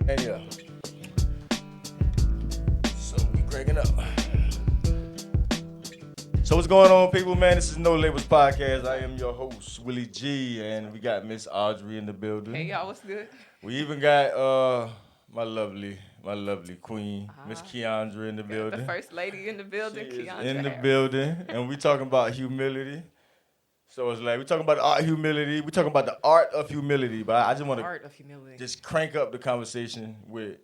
And yeah, so we cracking up. So what's going on, people, man? This is No Labels Podcast. I am your host, Willie G, and we got Miss Audrey in the Hey building. y'all, what's good? We even got my lovely queen, Miss Keandra in the Got the building. first lady in the She building, is Keandra in the Harris. building, and we talking about humility. So it's like we talking about the art of humility. We talking about the art of humility, but I just want to Art of humility. just crank up the conversation with.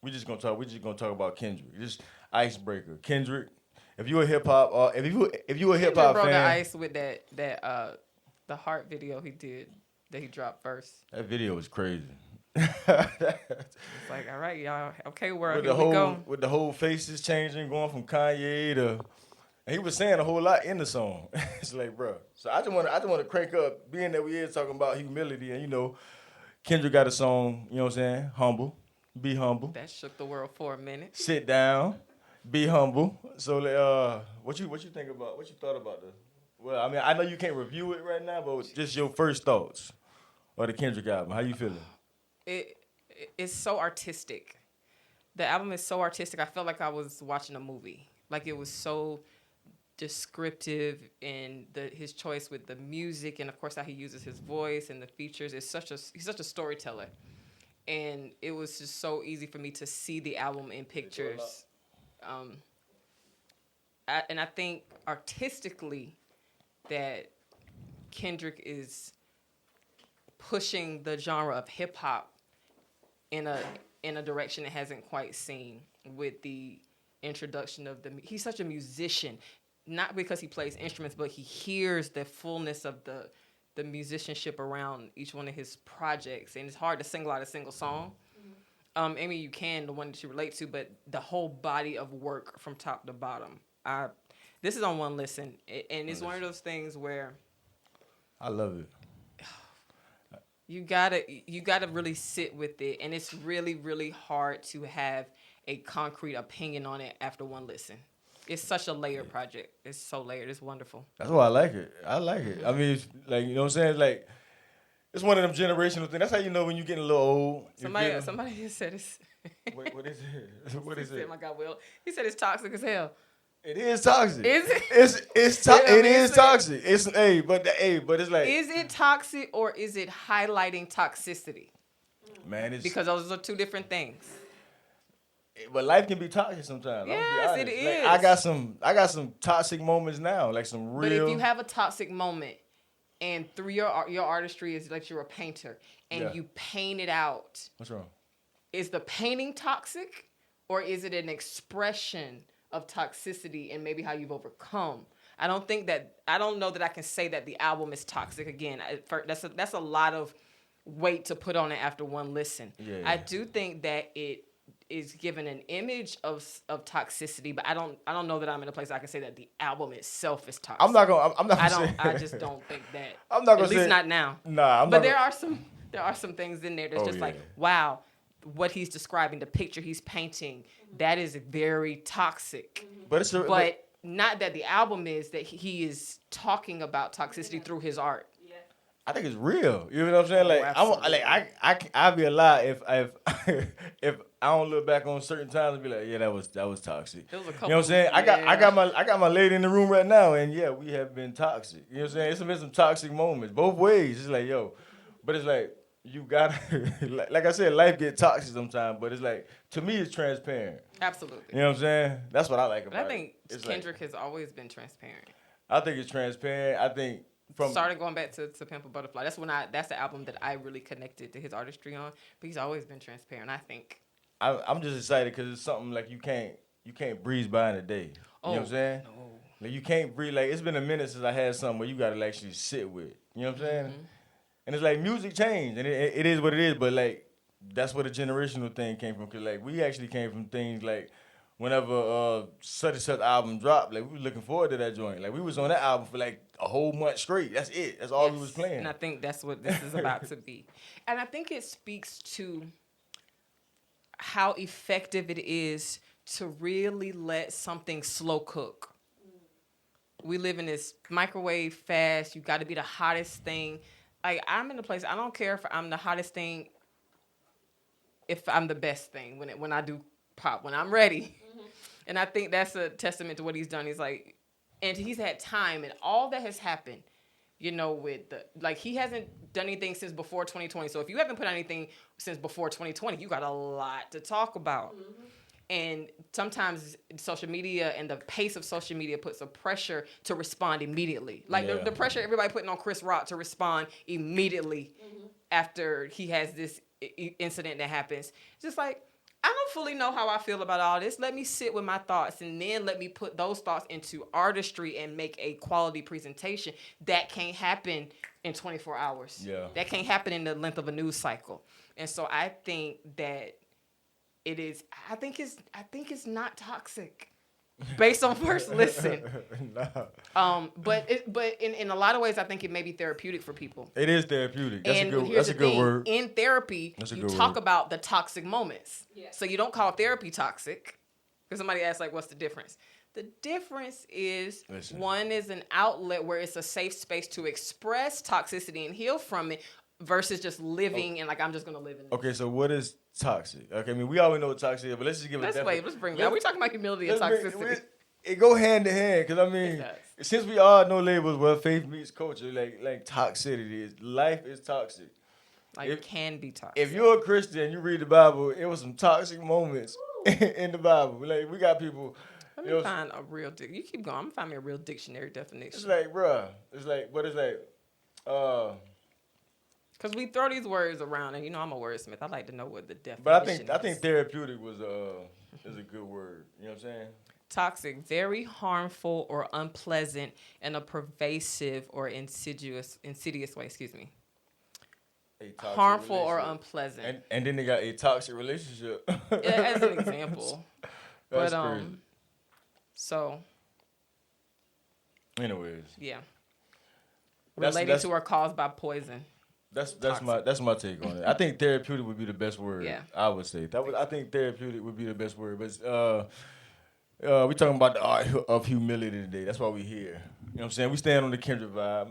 We just gonna talk about Kendrick. Just icebreaker. Kendrick, if you a hip hop, if you a hip Kendrick hop broke the fan, ice with the heart video he did that he dropped first. that video was crazy. It's like, all right, y'all, okay, world, here we go. With the whole faces changing, going from Kanye to, and he was saying a whole lot in the song. It's like, bro. So I just want to crank up, being that we is talking about humility, and Kendrick got a song. You know what I'm saying? Humble, be humble, That shook the world for a minute. sit down, be humble. So, what you think about? What you thought about the? Well, I mean, I know you can't review it right now, but just your first thoughts of the Kendrick album. How you feeling? It's so artistic. The album is so artistic. I felt like I was watching a movie. Like it was so descriptive in his choice with the music and of course how he uses his voice and the features. He's such a storyteller. And it was just so easy for me to see the album in pictures. And I think artistically that Kendrick is pushing the genre of hip hop in a direction it hasn't quite seen with the introduction of he's such a musician, not because he plays instruments, but he hears the fullness of the musicianship around each one of his projects, and it's hard to single out a single song. Amy, you can, the one that you relate to, but the whole body of work from top to bottom. This is on one listen, and it's one of those things where I love it. you gotta really sit with it, and it's really, really hard to have a concrete opinion on it after one listen. It's such a layered project. It's so layered. It's wonderful. That's why I like it. I like it. I mean, it's like, you know what I'm saying? Like, it's one of them generational things. That's how you know when you're getting a little old. Somebody just said it's. What is it? What is He said, it? my God, Will. He said it's toxic as hell. It is toxic. Is it? It is toxic. But it's like, Is it toxic or is it highlighting toxicity? man, it's Because those are two different things. but life can be toxic sometimes. Yes, I'm gonna it be honest. is. Like, I got some toxic moments now, like some real. But if you have a toxic moment, and through your artistry is like you're a painter, and you paint it out, What's wrong? is the painting toxic, or is it an expression of toxicity and maybe how you've overcome? I don't know that I can say that the album is toxic again. That's a lot of weight to put on it after one listen. Yeah. I do think that it is given an image of toxicity, but I don't know that I'm in a place I can say that the album itself is toxic. I'm not gonna say. I just don't think that. I'm not gonna at least say, not now. Nah, But there are some things in there that's just like, yeah. wow, what he's describing, the picture he's painting, that is very toxic. But But not that the album is, that he is talking about toxicity through his art. I think it's real. You know what I'm saying? Like, absolutely. I'd be a lie if if I don't look back on certain times and be like, yeah, that was toxic. There was a You know what I'm saying? couple- I got my lady in the room right now, and yeah, we have been toxic. You know what I'm saying? It's been some toxic moments both ways. It's like, yo, but it's like you gotta like I said, life get toxic sometimes, but it's like, to me, it's transparent. Absolutely. You know what I'm saying? That's what I like But about I think it. It's Kendrick has always been transparent. I think it's transparent. I think Started going back to Pimp a Butterfly. That's the album that I really connected to his artistry on. But he's always been transparent, I think. I'm just excited because it's something like you can't breeze by in a day. You know what I'm saying? No. Like, you can't breathe. Like, it's been a minute since I had something where you gotta actually sit with. You know what I'm saying? Mm-hmm. And it's like music changed, and it is what it is. But like, that's where the generational thing came from. Cause like, we actually came from things like, whenever such and such album dropped, like, we was looking forward to that joint. Like, we was on that album for like a whole month straight. That's it. That's all we was playing. And I think that's what this is about to be. And I think it speaks to how effective it is to really let something slow cook. We live in this microwave fast. You got to be the hottest thing. Like, I'm in a place, I don't care if I'm the hottest thing if I'm the best thing when I do pop, when I'm ready. And I think that's a testament to what he's done. He's like, and he's had time, and all that has happened, you know, with the, like, he hasn't done anything since before 2020. So if you haven't put out anything since before 2020, you got a lot to talk about. And sometimes social media and the pace of social media puts a pressure to respond immediately. Like the pressure everybody putting on Chris Rock to respond immediately after he has this incident that happens. It's just like, I don't fully know how I feel about all this. Let me sit with my thoughts, and then let me put those thoughts into artistry and make a quality presentation. That can't happen in 24 hours. Yeah. That can't happen in the length of a news cycle. And so I think that it is. I think it's not toxic, based on first listen. But in a lot of ways, I think it may be therapeutic for people. It is therapeutic. That's And a good. here's That's a the good thing. word. In therapy, That's a you good talk word. about the toxic moments. Yeah. So you don't call therapy toxic. Because somebody asks, like, what's the difference? The difference is one is an outlet where it's a safe space to express toxicity and heal from it versus just living and, like, I'm just going to live in it. Okay, so what is toxic? Okay, I mean, we already know what toxic is, but let's just give it a definition. Let's bring it out. We're talking about humility and toxicity. It go hand in hand, because, I mean, since we all know labels where faith meets culture, like toxicity is, life is toxic. Like, it can be toxic. If you're a Christian and you read the Bible, it was some toxic moments in the Bible. Like, we got people. Let me find a real you keep going. I'm gonna find me a real dictionary definition. It's like, bruh. It's like, because we throw these words around, and you know I'm a wordsmith. I like to know what the definition but is. I think therapeutic is a good word. You know what I'm saying? Toxic, very harmful or unpleasant in a pervasive or insidious way. Excuse me. Harmful or unpleasant. And then they got a toxic relationship. As an example. That's crazy. So. Anyways. Yeah. Related to or caused by poison. That's my take on it. I think therapeutic would be the best word. Yeah. I would say I think therapeutic would be the best word. But we talking about the art of humility today. That's why we here. You know what I'm saying? We stand on the Kendrick vibe.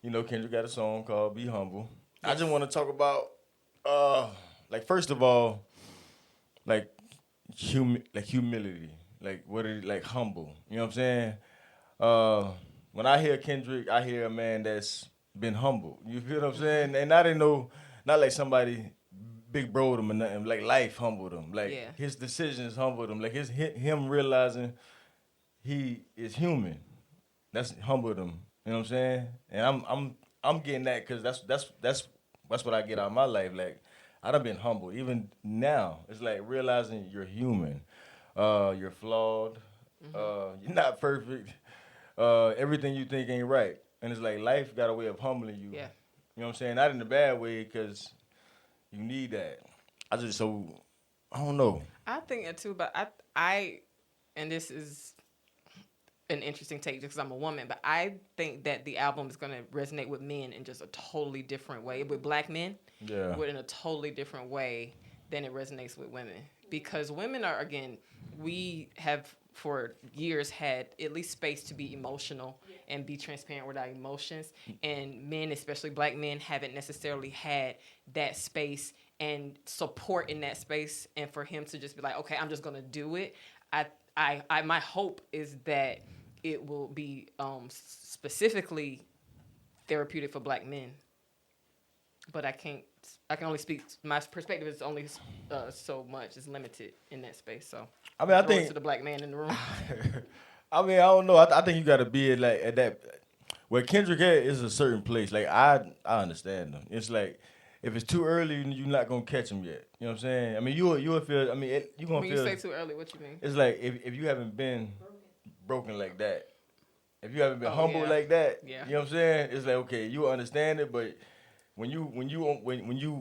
You know, Kendrick got a song called "Be Humble." Yes. I just want to talk about like, first of all, like humility. Like, what is, like, humble. You know what I'm saying? When I hear Kendrick, I hear a man that's been humble. You feel what I'm saying? And I didn't know, not like somebody big broed him or nothing. Like, life humbled him. Like, his decisions humbled him. Like, him realizing he is human. That's humbled him. You know what I'm saying? And I'm getting that because that's what I get out of my life. Like, I done been humble. Even now, it's like realizing you're human. You're flawed. You're not perfect. Everything you think ain't right. And it's like life got a way of humbling you. Yeah. You know what I'm saying? Not in a bad way, because you need that. I don't know. I think it too, but I and this is an interesting take just because I'm a woman, but I think that the album is going to resonate with men in just a totally different way. With black men, but in a totally different way than it resonates with women. Because women are, again, we have for years had at least space to be emotional and be transparent with our emotions. And men, especially black men, haven't necessarily had that space and support in that space. And for him to just be like, okay, I'm just going to do it. My hope is that it will be specifically therapeutic for black men. But I can only speak, my perspective is only so much, it's limited in that space. So I mean, I think to the black man in the room. I mean, I don't know. I think you got to be at that where Kendrick at is a certain place. Like, I understand them. It's like, if it's too early, you're not gonna catch them yet. You know what I'm saying? I mean, you'll feel. I mean, you gonna when feel. When you say too early, what you mean? It's like if you haven't been broken like that, if you haven't been humble like that, you know what I'm saying? It's like, okay, you understand it, but when you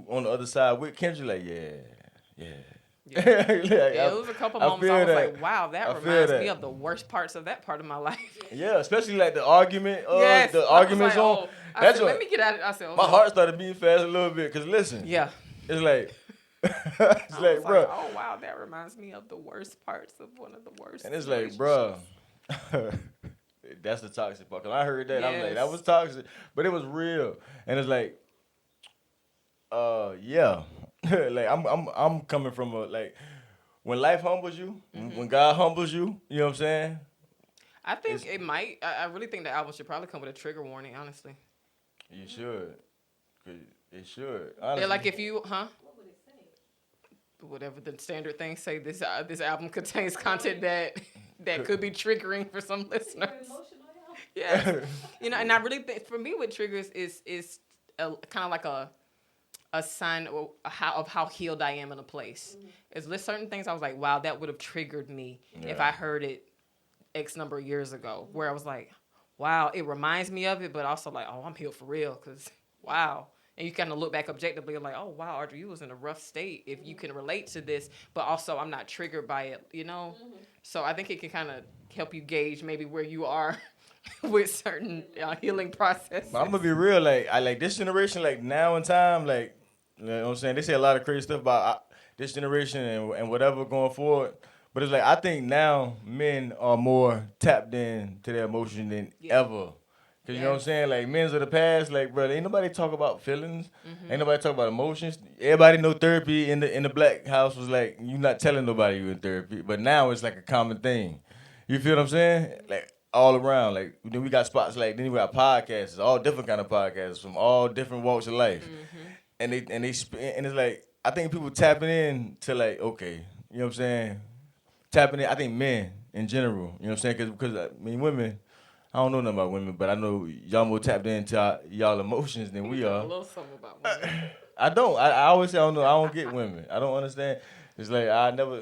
on the other side with Kendrick, like, yeah. Like, it was a couple moments I was like, wow, that reminds me of the worst parts of that part of my life. Yeah, especially like the argument. The argument zone. I said, let me get out of it. I said, my heart started beating fast a little bit, because listen. Yeah. It's like, it's like, bro. Oh, wow, that reminds me of the worst parts of one of the worst. And it's like, bro. That's the toxic part. 'Cause I heard that. I was like, that was toxic. But it was real. And it's like, yeah. Like I'm coming from a like when life humbles you, when God humbles you, you know what I'm saying? I think It's it might. I really think the album should probably come with a trigger warning. Honestly, you should. 'Cause it should. they're like Honestly. if you, huh? Whatever the standard things say, this album contains content that could be triggering for some listeners. Yes, and I really think for me, what triggers is kind of like a sign of how healed I am in a place. Is there's certain things I was like, wow, that would have triggered me if Yeah. I heard it X number of years ago. Where I was like, wow, it reminds me of it, but also like, oh, I'm healed for real, because wow. And you kind of look back objectively and like, oh wow, Audrey, you was in a rough state. If you can relate to this, but also I'm not triggered by it. So I think it can kind of help you gauge maybe where you are with certain healing processes. But I'm gonna be real, like I like this generation, like now in time, like you know what I'm saying. They say a lot of crazy stuff about this generation and whatever going forward. But it's like I think now men are more tapped in to their emotion than Yeah. ever. Cause you know what I'm saying, like men's of the past, like bro, ain't nobody talk about feelings, ain't nobody talk about emotions. Everybody know therapy in the black house was like you not telling nobody you in therapy, but now it's like a common thing. You feel what I'm saying? Like all around, like then we got spots like then we got podcasts, all different kind of podcasts from all different walks of life, and it's like I think people tapping in to like okay, you know what I'm saying, tapping in. I think men in general, you know what I'm saying, because I mean women. I don't know nothing about women, but I know y'all more tapped into y'all emotions than we A are. little something about women. I don't. I always say I don't know. I don't get women. I don't understand. It's like I never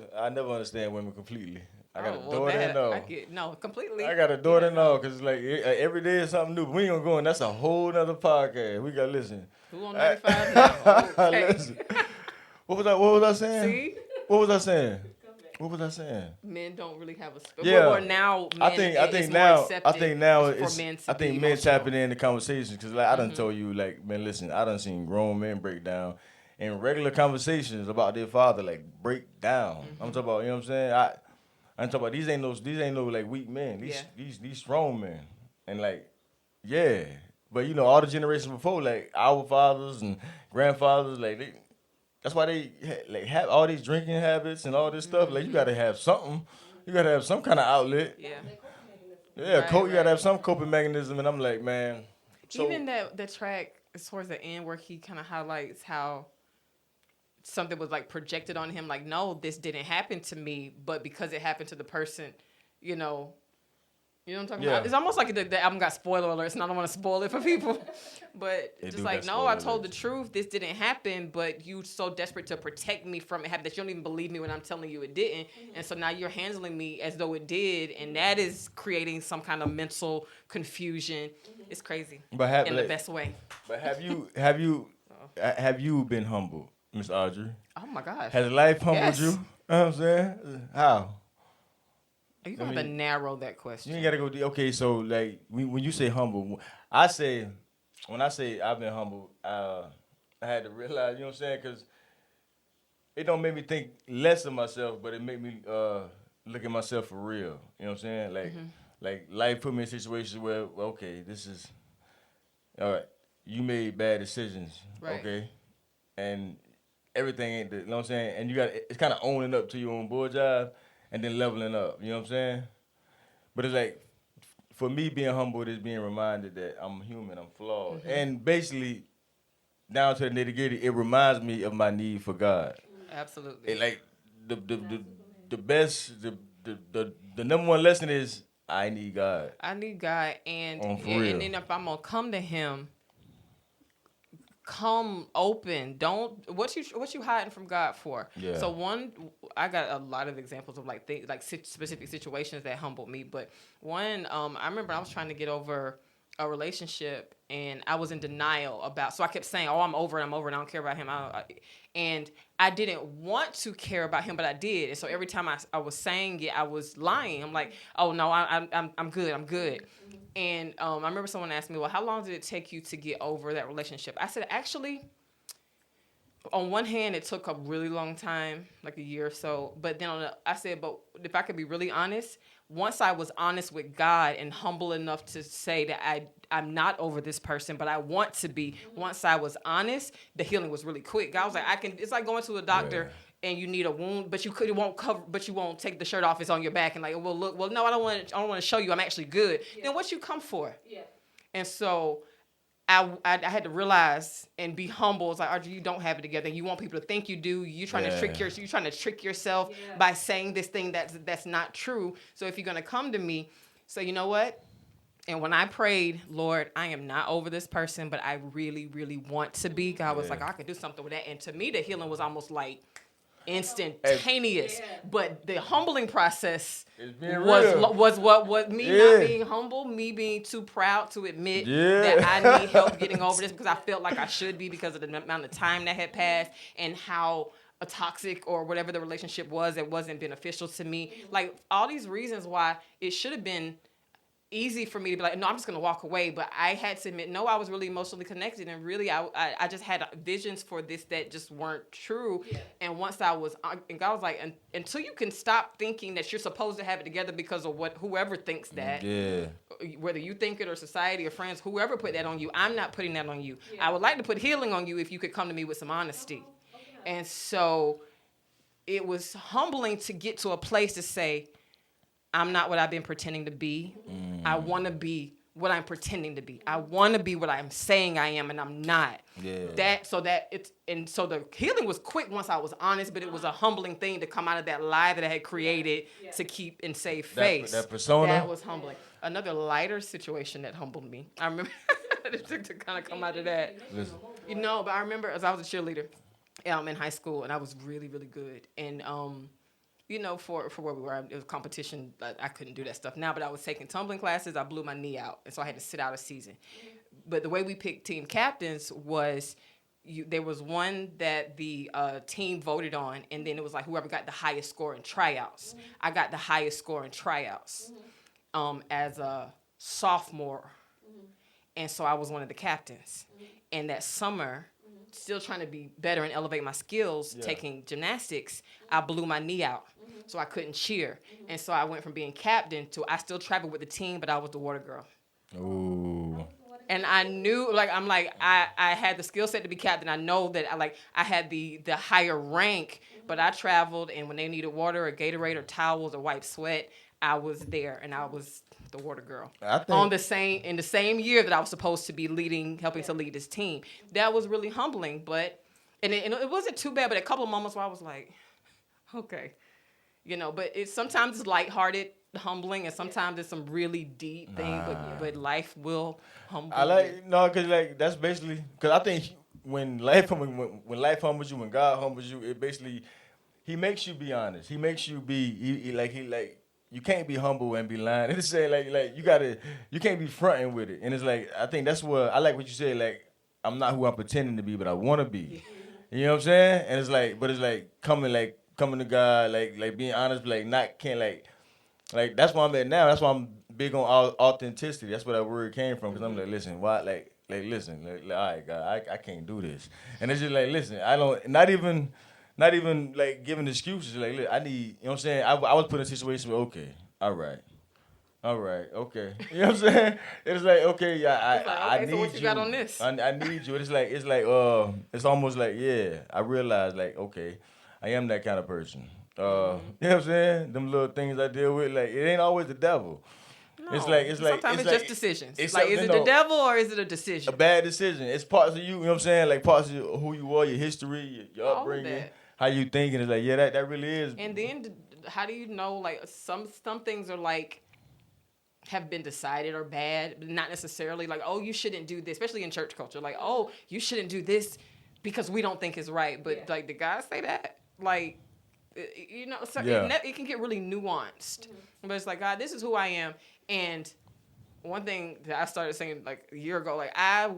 understand women completely. I got a Well, daughter and that I all. get no completely. I got a daughter Yeah, and all no. because it's like every day is something new. But we ain't gonna go in. That's a whole nother podcast. We gotta listen. Who on 95 now? Okay. Listen. What was I saying? See, What was I saying? What was I saying? men don't really have a Yeah. Well, now men, I think it's more now accepted it's for men to I think be men emotional. tapping in the conversations because like I done told you like man listen I done seen grown men break down in regular conversations about their father like break down. I'm talking about you know what I'm saying I'm talking about these ain't no like weak men Yeah. these strong men and like yeah but you know all the generations before like our fathers and grandfathers like that's why they like have all these drinking habits and all this stuff. Like you gotta have something. You gotta have some kind of outlet. Yeah. Yeah, Right, you gotta right. have some coping mechanism. And I'm like, man. So Even that the track towards the end where he kind of highlights how something was like projected on him, like, no, this didn't happen to me, but because it happened to the person, you know, you know what I'm talking Yeah. about? It's almost like the album got spoiler alerts, and I don't want to spoil it for people. But It just do like, got no, I spoiler told the alerts. truth. This didn't happen, but you so desperate to protect me from it happening that you don't even believe me when I'm telling you it didn't. And so now you're handling me as though it did, and that is creating some kind of mental confusion. It's crazy but in the best way. but have you been humbled, Miss Audrey? Oh my gosh. Has life humbled Yes. you? You know what I'm saying? How? Are you gonna have to narrow that question? You ain't gotta go deep. Okay, so like when you say humble, I say when I say I've been humbled, I had to realize, you know what I'm saying, because it don't make me think less of myself, but it make me look at myself for real. You know what I'm saying? Like life put me in situations where okay, this is all right. You made bad decisions, Right. okay, and everything ain't the, you know what I'm saying. And you got it's kind of owning up to your own boy job, and then leveling up. You know what I'm saying? But it's like for me being humbled is being reminded that I'm human, I'm flawed, and basically down to the nitty gritty, it reminds me of my need for God. Absolutely. It like the best the number one lesson is I need God. I need God, For real. and then if I'm gonna come to Him, come open. Don't what you hiding from God for. Yeah. So I got a lot of examples of like things like specific situations that humbled me. But one, I remember I was trying to get over a relationship and I was in denial about. So I kept saying, "Oh, I'm over it. I'm over it. I don't care about him." And I didn't want to care about him, but I did. And so every time I was saying it, I was lying. I'm like, "Oh no, I'm good. I'm good." And I remember someone asked me, "Well, how long did it take you to get over that relationship?" I said, "Actually, on one hand, it took a really long time, like a year or so. But then I said, but if I could be really honest, once I was honest with God and humble enough to say that I'm not over this person, but I want to be. Once I was honest, the healing was really quick. God was like, it's like going to a doctor and you need a wound, but it won't cover, but you won't take the shirt off. It's on your back and like, well, look, well, no, I don't want to show you I'm actually good. Yeah. Then what you come for? Yeah. And so I had to realize and be humble. It's like, Audrey, you don't have it together. You want people to think you do. You're trying to trick yourself by saying this thing that's not true. So if you're gonna come to me, say, you know what? And when I prayed, Lord, I am not over this person, but I really, really want to be. God was like, I can do something with that. And to me, the healing was almost like instantaneous. But the humbling process was me not being humble, me being too proud to admit that I need help getting over this because I felt like I should be because of the amount of time that had passed and how a toxic or whatever the relationship was that wasn't beneficial to me. Like all these reasons why it should have been easy for me to be like, no, I'm just going to walk away. But I had to admit, no, I was really emotionally connected. And really, I just had visions for this that just weren't true. Yeah. And once I was, and God was like, until you can stop thinking that you're supposed to have it together because of whoever thinks that, whether you think it or society or friends, whoever put that on you, I'm not putting that on you. Yeah. I would like to put healing on you if you could come to me with some honesty. Okay. And so it was humbling to get to a place to say, I'm not what I've been pretending to be. I want to be what I'm pretending to be. I want to be what I'm saying I am, and I'm not. Yeah. So the healing was quick once I was honest, but it was a humbling thing to come out of that lie that I had created to keep and save face. That persona. That was humbling. Another lighter situation that humbled me. I remember to kind of come out of that. Listen. But I remember as I was a cheerleader in high school, and I was really, really good, and for where we were, it was competition. I couldn't do that stuff now, but I was taking tumbling classes. I blew my knee out, and so I had to sit out a season. But the way we picked team captains was there was one that the team voted on, and then it was like whoever got the highest score in tryouts. I got the highest score in tryouts as a sophomore, and so I was one of the captains. And that summer, still trying to be better and elevate my skills, taking gymnastics, I blew my knee out. So I couldn't cheer. And so I went from being captain to I still traveled with the team, but I was the water girl. Ooh. And I knew, I had the skill set to be captain. I know that I had the higher rank, but I traveled, and when they needed water or Gatorade or towels or wipe sweat, I was there, and I was the water girl. In the same year that I was supposed to be helping to lead this team. That was really humbling, but it wasn't too bad, but a couple of moments where I was like, okay. But sometimes it's lighthearted, humbling, and sometimes it's some really deep thing. But life will humble. Because that's basically because I think when life humbles you, when God humbles you, it basically He makes you be honest. He makes you be you can't be humble and be lying. It's saying you can't be fronting with it. And it's like I think that's what I like what you said. Like I'm not who I'm pretending to be, but I want to be. You know what I'm saying? And it's coming to God, being honest, that's why I'm at now. That's why I'm big on authenticity. That's where that word came from. Because I'm like, listen, why, listen, all right, God, I can't do this. And it's just like, listen, I don't, not even giving excuses. Like, look, I need, you know what I'm saying? I was put in a situation where, okay, all right, okay. You know what I'm saying? It's like, okay, I need you. So what you got on this? I need you. It's almost like, I realize, okay, I am that kind of person. You know what I'm saying? Them little things I deal with, it ain't always the devil. No. Sometimes it's just decisions. Is it the devil or is it a decision? A bad decision. It's parts of you know what I'm saying? Parts of who you are, your history, your upbringing, how you think, and it's that really is. And then how do you know, some things are have been decided are bad, but not necessarily you shouldn't do this, especially in church culture. You shouldn't do this because we don't think it's right. But did God say that? It can get really nuanced. But it's God, this is who I am. And one thing that I started saying a year ago, I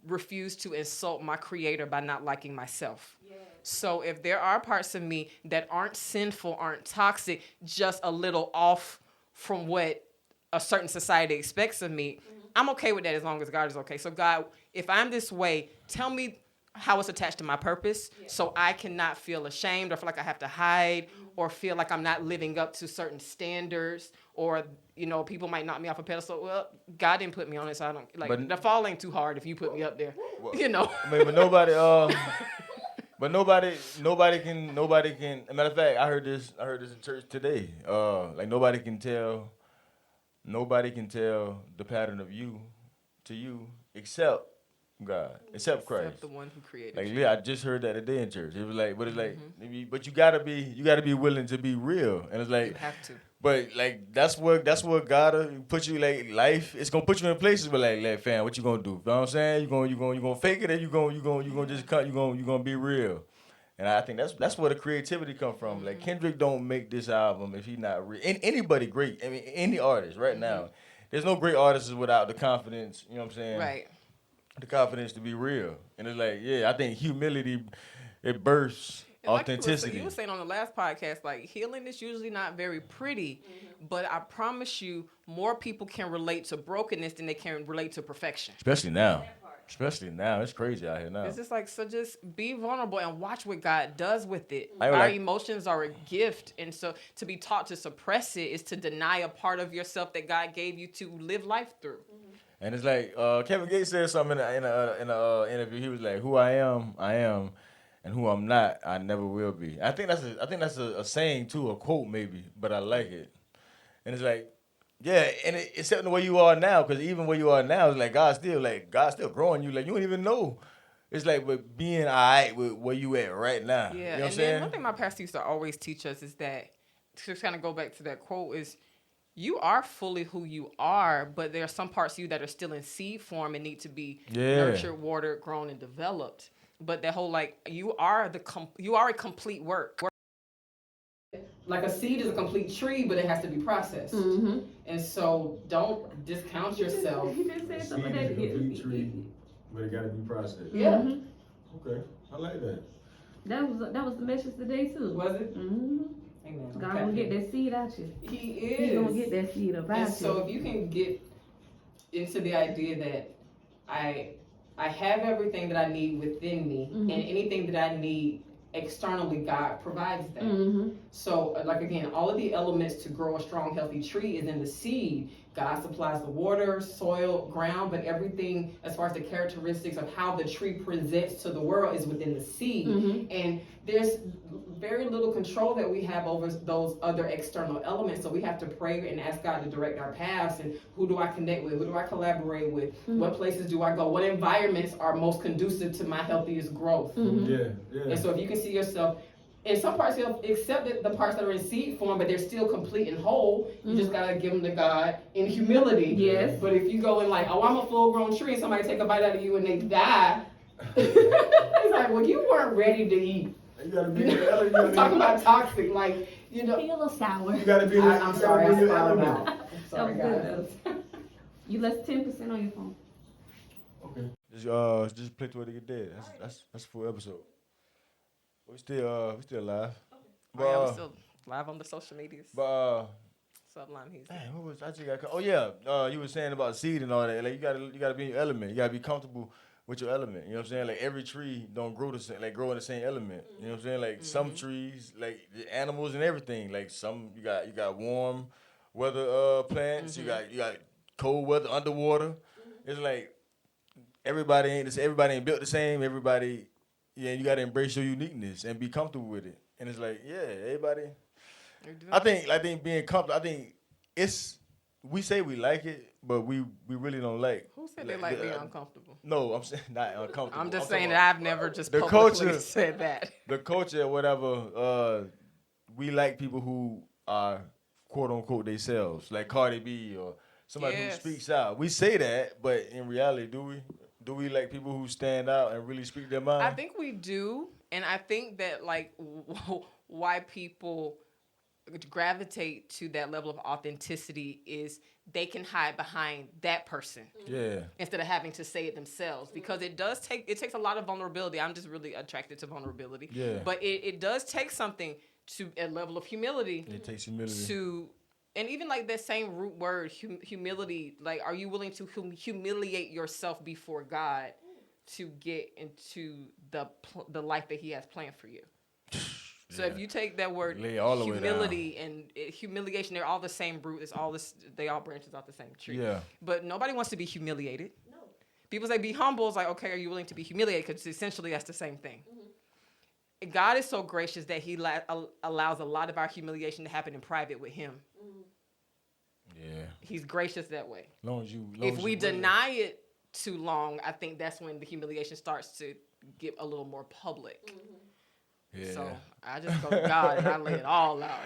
refuse to insult my creator by not liking myself. Yes. So if there are parts of me that aren't sinful, aren't toxic, just a little off from what a certain society expects of me, I'm okay with that as long as God is okay. So God, if I'm this way, tell me how it's attached to my purpose. Yeah. So I cannot feel ashamed or feel like I have to hide or feel like I'm not living up to certain standards, or, people might knock me off a pedestal. Well, God didn't put me on it, so I don't, like, the fall ain't too hard if you put me up there, well, I mean, but nobody, but nobody can, as a matter of fact, I heard this in church today. Like nobody can tell the pattern of you to you except God, except Christ. Except the one who created Like, you. yeah, I just heard that today in church. It was like, but it's like, but you gotta be willing to be real, and it's like, you have to. But like that's what gotta put you, like, life. It's gonna put you in places where like fam, what you gonna do? You know what I'm saying? You gonna fake it, or you gonna just cut. You gonna be real. And I think that's where the creativity come from. Like, Kendrick don't make this album if he not real. Anybody great. I mean, any artist right now. There's no great artists without the confidence. You know what I'm saying? Right. The confidence to be real. And it's like, yeah, I think humility, it bursts authenticity. Like you were saying on the last podcast, like, healing is usually not very pretty, but I promise you, more people can relate to brokenness than they can relate to perfection. Especially now. It's crazy out here now. It's just like, so just be vulnerable and watch what God does with it. Our emotions are a gift, and so to be taught to suppress it is to deny a part of yourself that God gave you to live life through. And it's like Kevin Gates said something in a interview. He was like, "Who I am, and who I'm not, I never will be." I think that's a saying too, a quote maybe, but I like it. And it's like, yeah, and except the way you are now, because even where you are now is like God's still growing you. Like, you don't even know. It's like, but being all right with where you at right now. Yeah, you know and what I'm saying? One thing my pastor used to always teach us is that, to kind of go back to that quote, is you are fully who you are, but there are some parts of you that are still in seed form and need to be nurtured, watered, grown, and developed. But that whole, like, you are a complete work. Like, a seed is a complete tree, but it has to be processed. And so don't discount yourself. He did say something that complete tree, but it got to be processed. Yeah. Okay, I like that. That was the message today too. Was it? Amen. God gonna get that seed out you. He is. He's gonna get that seed up out you. And so if you can get into the idea that I have everything that I need within me, and anything that I need externally, God provides that. So, like, again, all of the elements to grow a strong, healthy tree is in the seed. God supplies the water, soil, ground, but everything as far as the characteristics of how the tree presents to the world is within the seed. And there's very little control that we have over those other external elements. So we have to pray and ask God to direct our paths. And who do I connect with? Who do I collaborate with? What places do I go? What environments are most conducive to my healthiest growth? Yeah. And so if you can see yourself in some parts, you'll accept the parts that are in seed form, but they're still complete and whole. You just gotta give them to God in humility. Yes. But if you go in like, oh, I'm a full-grown tree, and somebody take a bite out of you and they die, it's like, well, you weren't ready to eat. You gotta be. I'm talking about toxic, like, Feel a little sour. You gotta be. I'm sorry, I spelled out. Sorry, That guys. You left 10% on your phone. Okay. Just play to it to get dead. That's a full episode. We still live. But, Oh, yeah, we're still live on the social medias. But Sublime He's dang, what was I just got? Oh yeah. You were saying about seed and all that. Like, you gotta be in your element. You gotta be comfortable with your element. You know what I'm saying? Like, every tree don't grow the same, like, grow in the same element. You know what I'm saying? Like, some trees, like the animals and everything. Like, some you got warm weather plants. You got cold weather underwater. It's like everybody ain't built the same. Everybody, you gotta embrace your uniqueness and be comfortable with it. And it's like, everybody. I think being comfortable. I think we say we like it, but we really don't like. Who said they like being uncomfortable? No, I'm saying not uncomfortable. I'm just saying that I've never just the publicly culture, said that. The culture, whatever. We like people who are quote unquote themselves, like Cardi B or somebody who speaks out. We say that, but in reality, do we? Do we like people who stand out and really speak their mind? I think we do, and I think that, like, why people gravitate to that level of authenticity is they can hide behind that person. Yeah. Instead of having to say it themselves, because it takes a lot of vulnerability. I'm just really attracted to vulnerability. Yeah. But it does take something to a level of humility. It takes humility And even like that same root word, humility, like, are you willing to humiliate yourself before God to get into the life that he has planned for you. So if you take that word Lay all the way humility and humiliation, they're all the same root. It's all this. They all branches out the same tree. Yeah. But nobody wants to be humiliated. No. People say be humble. It's like, okay, are you willing to be humiliated? Because essentially that's the same thing. Mm-hmm. God is so gracious that he allows a lot of our humiliation to happen in private with him. Mm-hmm. Yeah. He's gracious that way. If we deny it too long, I think that's when the humiliation starts to get a little more public. Mm-hmm. Yeah. So I just go to God and I lay it all out.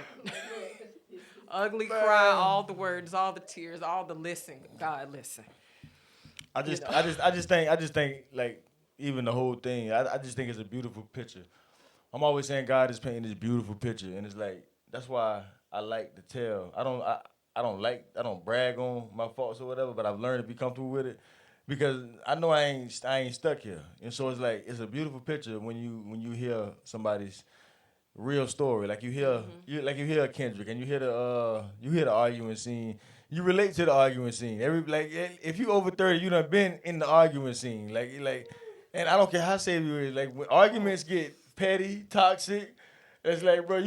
Ugly cry, all the words, all the tears, all the listen. God, listen. I just think like even the whole thing. I just think it's a beautiful picture. I'm always saying God is painting this beautiful picture, and it's like that's why I like to tell. I don't brag on my faults or whatever, but I've learned to be comfortable with it. Because I know I ain't stuck here, and so it's like it's a beautiful picture when you hear somebody's real story, like you hear a Kendrick, and you hear the arguing scene. You relate to the arguing scene. If you over 30, you done been in the arguing scene, and I don't care how safe you is. Like when arguments get petty, toxic, it's like bro,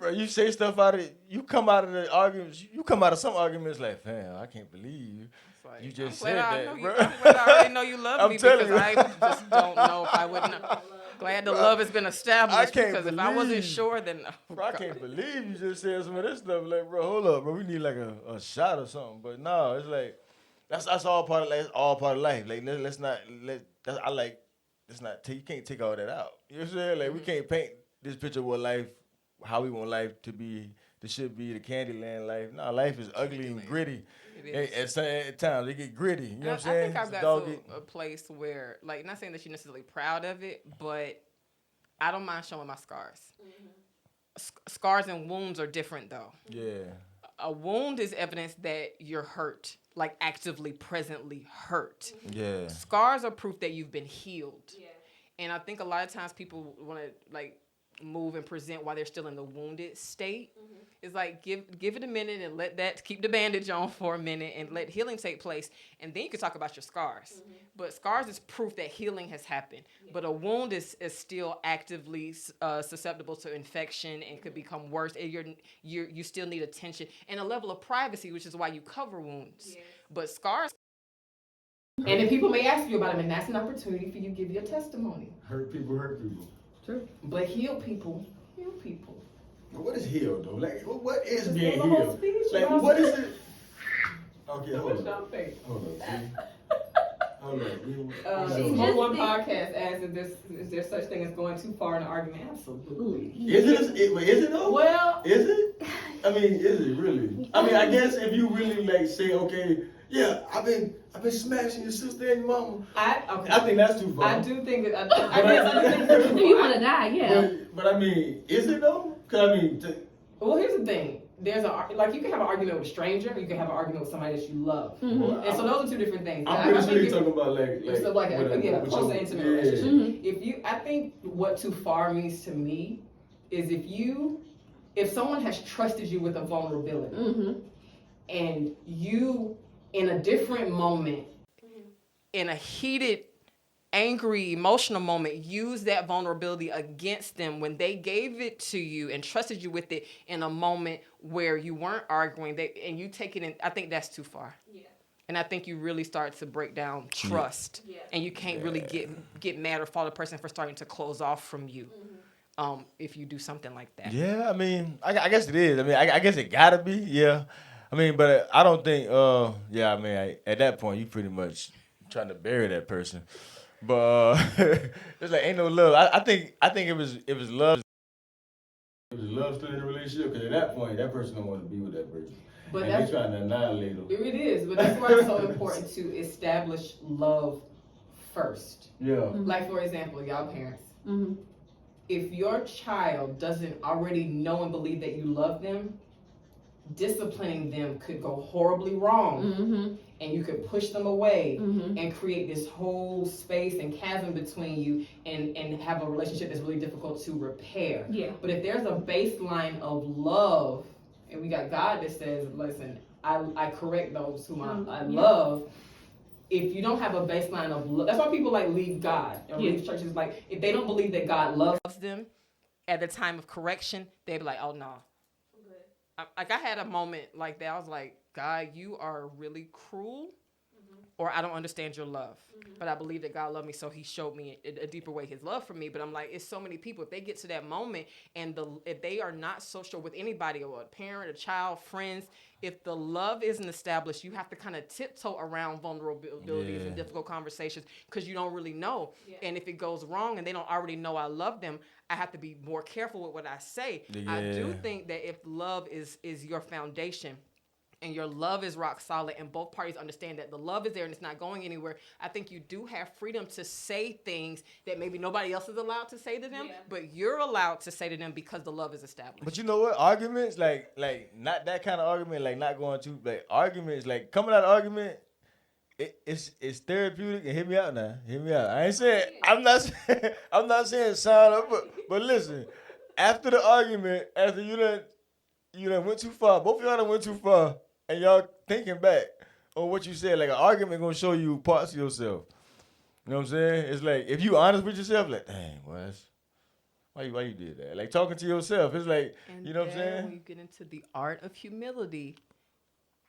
you say stuff out of it. You come out of the arguments. You come out of some arguments like, fam, I can't believe you just said that, bro. I'm glad I already know you love me because you. I just don't know if I wouldn't. Glad the love has been established because if I wasn't sure, then bro, I can't believe you just said some of this stuff. Like, bro, hold up, bro. We need like a shot or something. But no, it's like that's all part of life. It's all part of life. Like you can't take all that out. You know what I'm saying? Like we can't paint this picture of what life, how we want life to be. This should be the Candyland life. No, life is ugly and gritty. At times, it get gritty. You know what I'm saying? I think I've got to a place where, like, not saying that you're necessarily proud of it, but I don't mind showing my scars. Mm-hmm. Scars and wounds are different, though. Yeah. A wound is evidence that you're hurt, like actively, presently hurt. Mm-hmm. Yeah. Scars are proof that you've been healed. Yeah. And I think a lot of times people want to, like, move and present while they're still in the wounded state. Mm-hmm. It's like give it a minute and keep the bandage on for a minute and let healing take place, and then you can talk about your scars. Mm-hmm. But scars is proof that healing has happened. Yeah. But a wound is still actively susceptible to infection and could become worse. And you still need attention and a level of privacy, which is why you cover wounds. Yeah. But scars. And then people may ask you about them, and that's an opportunity for you to give your testimony. Hurt people. True. But heal people. What is healed though? Like, what is being healed? Like, what is it? Okay, hold on. One podcast asked is there such thing as going too far in an argument? Absolutely. Is it though? Well, is it? I mean, is it really? I mean, I guess if you really like say, okay, yeah, I've been smashing your sister and your mama. I think that's too far. I do think that. You want to die, yeah. But I mean, is it though? Cause I mean, well, here's the thing. There's you can have an argument with a stranger, you can have an argument with somebody that you love, and so those are two different things. I'm pretty sure you're talking about like a close intimate relationship. Mm-hmm. I think what too far means to me is if someone has trusted you with a vulnerability, mm-hmm. and you in a different moment, in a heated, angry, emotional moment, use that vulnerability against them when they gave it to you and trusted you with it in a moment where you weren't arguing, and you take it in. I think that's too far. Yeah. And I think you really start to break down trust, and you can't really get mad or fault a person for starting to close off from you. Mm-hmm. If you do something like that. Yeah, I mean, I guess it is. I mean, I guess it gotta be. Yeah. I mean, but I don't think. At that point, you pretty much trying to bury that person. But it's like ain't no love. I think it was love. It was love still in the relationship because at that point that person don't want to be with that person. But and they're trying to annihilate them. It is, but that's why it's so important to establish love first. Yeah. Mm-hmm. Like for example, y'all parents. Mm-hmm. If your child doesn't already know and believe that you love them, disciplining them could go horribly wrong. Mm-hmm. And you could push them away, mm-hmm. and create this whole space and chasm between you and have a relationship that's really difficult to repair. Yeah. But if there's a baseline of love, and we got God that says, listen, I correct those whom I love, if you don't have a baseline of love, that's why people like leave God or leave churches. Like if they don't believe that God loves them at the time of correction, they'd be like, oh no. Like I had a moment like that. I was like, God, you are really cruel, or I don't understand your love. But I believe that God loved me, so he showed me a deeper way his love for me. But I'm like, it's so many people. If they get to that moment and if they are not social with anybody, or a parent, a child, friends, if the love isn't established, you have to kind of tiptoe around vulnerabilities and difficult conversations because you don't really know. Yeah. And if it goes wrong and they don't already know I love them, I have to be more careful with what I say. Yeah. I do think that if love is your foundation, and your love is rock solid, and both parties understand that the love is there and it's not going anywhere, I think you do have freedom to say things that maybe nobody else is allowed to say to them, but you're allowed to say to them because the love is established. But you know what? Arguments, like not that kind of argument, like not going to, like arguments, like coming out of argument, it's therapeutic. And hear me out now. Hear me out. I ain't saying, I'm not saying sign up, but listen, after the argument, after you done went too far, both of y'all done went too far, and y'all thinking back on what you said, like an argument gonna show you parts of yourself. You know what I'm saying? It's like if you honest with yourself, like, dang, why you did that? Like talking to yourself, it's like, and you know what I'm saying? When you get into the art of humility,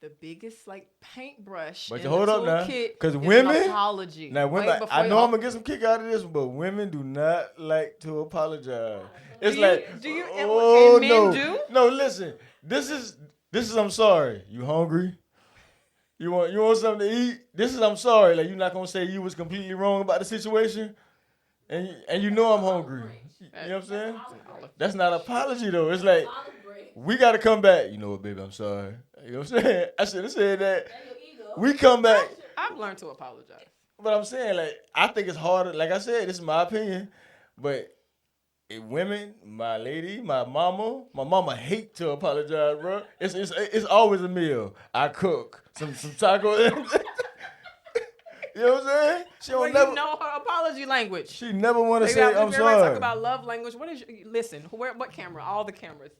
the biggest like paintbrush but in hold the up now, because women, apology. Now women, I know I'm gonna get some kick out of this, but women do not like to apologize. It's do you, oh and men no, do? No, listen, this is I'm sorry. You hungry? You want something to eat? This is I'm sorry. Like you're not gonna say you was completely wrong about the situation, and you know I'm hungry. You know what I'm saying? That's not an apology though. It's like we gotta come back. You know what, baby? I'm sorry. You know what I'm saying? I should have said that. We come back. I've learned to apologize. But I'm saying, like, I think it's harder. Like I said, this is my opinion, but. Women, my lady, my mama hate to apologize, bro. It's always a meal. I cook some tacos. You know what I'm saying? She don't never know her apology language. She never want to say I'm sorry. Talk about love language. What is listen? What camera? All the cameras.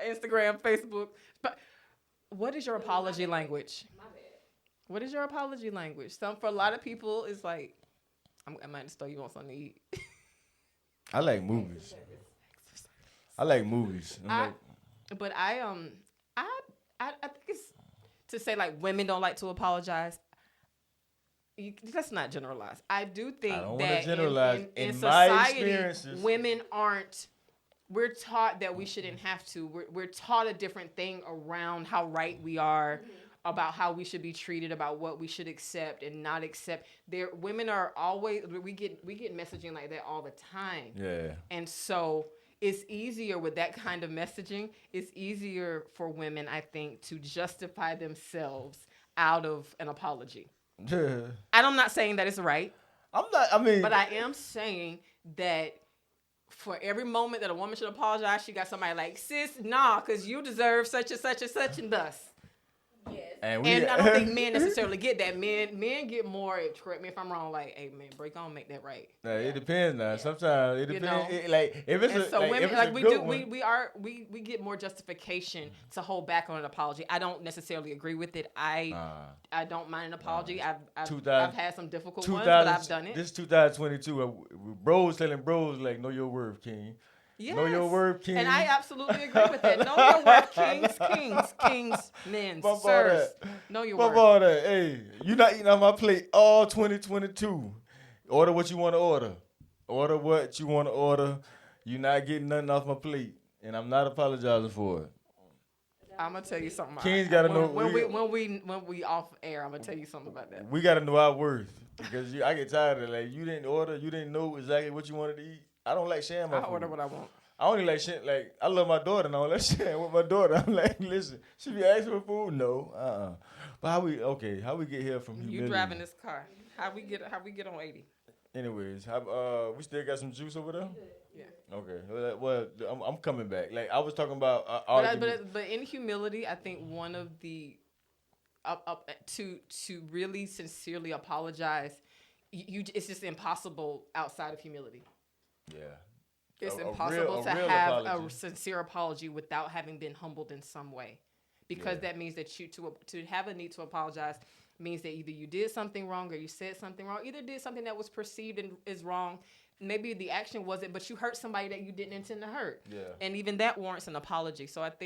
Instagram, Facebook. But what is your apology language? My bad. What is your apology language? For a lot of people, it's like I might just throw you on something to eat. I like movies. I like movies. I think it's to say like women don't like to apologize. Let's not generalize. I do think that in society, women aren't. We're taught that we shouldn't have to. We're taught a different thing around how right we are. About how we should be treated, about what we should accept and not accept. Women are always we get messaging like that all the time. Yeah. And so it's easier with that kind of messaging. It's easier for women, I think, to justify themselves out of an apology. Yeah. And I'm not saying that it's right. But I am saying that for every moment that a woman should apologize, she got somebody like, sis, nah, because you deserve such and such and such and thus. Yes. And I don't think men necessarily get that. Men get more. Correct me if I'm wrong. Like, hey man, break on, make that right. It depends now. Yeah. Sometimes it depends. If it's we get more justification to hold back on an apology. I don't necessarily agree with it. I don't mind an apology. I've had some difficult ones, but I've done it. This 2022, bros telling bros like, know your worth, king. Yes. Know your worth, king. And I absolutely agree with that. Know your worth, kings, men, sirs. Know your worth. All that. Hey, you not eating on my plate all 2022. Order what you want to order. Order what you want to order. You're not getting nothing off my plate, and I'm not apologizing for it. I'm gonna tell you something. Kings gotta know when we off air. I'm gonna tell you something about that. We gotta know our worth because I get tired of like you didn't order, you didn't know exactly what you wanted to eat. I don't like sharing my food. I order what I want. I only like shit like I love my daughter and I don't like sharing with my daughter. I'm like, listen, she be asking for food? No, But how we get here from humility? You driving this car? How we get on 80? Anyways, we still got some juice over there. Yeah. Okay. Well, I'm coming back. Like I was talking about. But in humility, I think one of the to really sincerely apologize, it's just impossible outside of humility. Yeah. It's impossible to have a sincere apology without having been humbled in some way. Because that means that to have a need to apologize means that either you did something wrong or you said something wrong, either did something that was perceived and is wrong. Maybe the action wasn't, but you hurt somebody that you didn't intend to hurt. Yeah. And even that warrants an apology. So I think